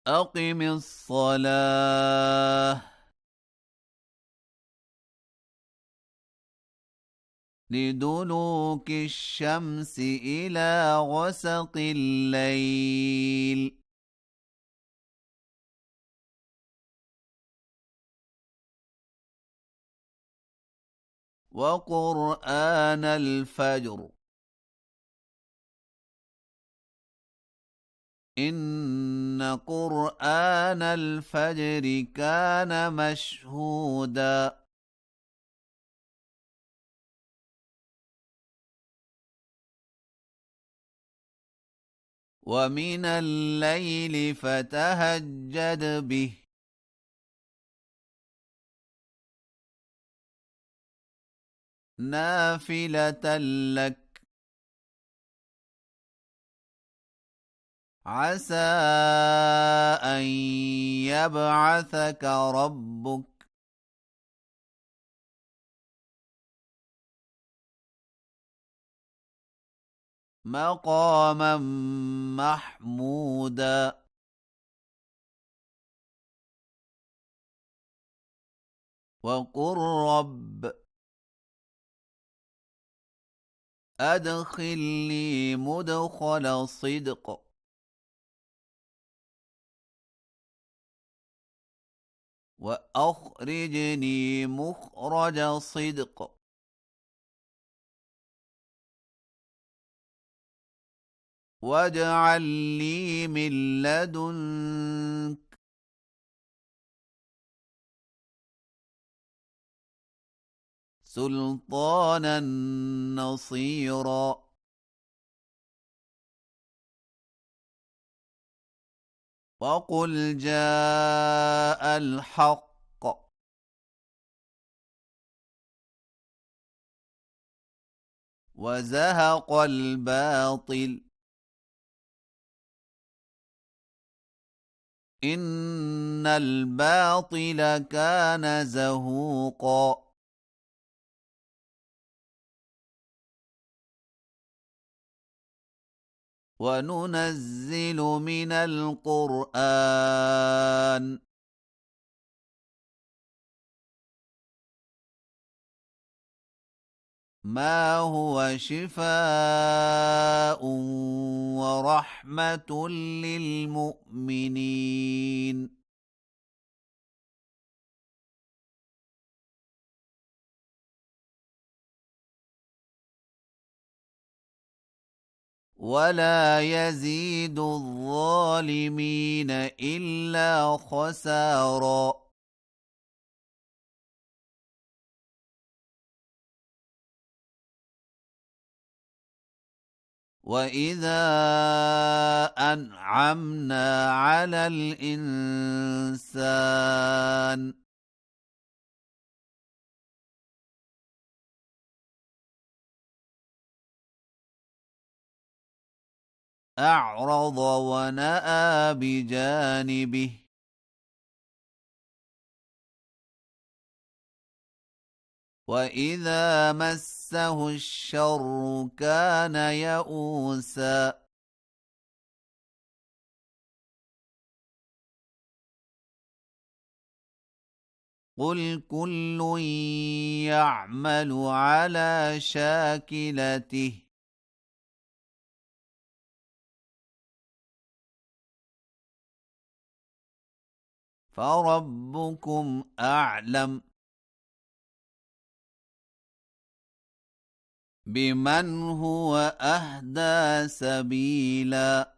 أقم الصلاة لدلوك الشمس إلى غسق الليل وقرآن الفجر إن قرآن الفجر كان مشهودا ومن الليل فتهجد به نافلة لك عسى أن يبعثك ربك مقاما محمودا وقل رب أدخلني مدخل صدق وأخرجني مخرج صدق واجعل لي من لدنك سلطانا نصيرا وقل جاء الحق وزهق الباطل إن الباطل كان زهوقا وننزل من القرآن ما هو شفاء ورحمة للمؤمنين ولا يزيد الظالمين إلا خسارا وإذا أنعمنا على الإنسان أعرض ونأى بجانبه وإذا مسه الشر كان يئوسا قل كل يعمل على شاكلته فربكم أعلم بمن هو أهدى سبيلا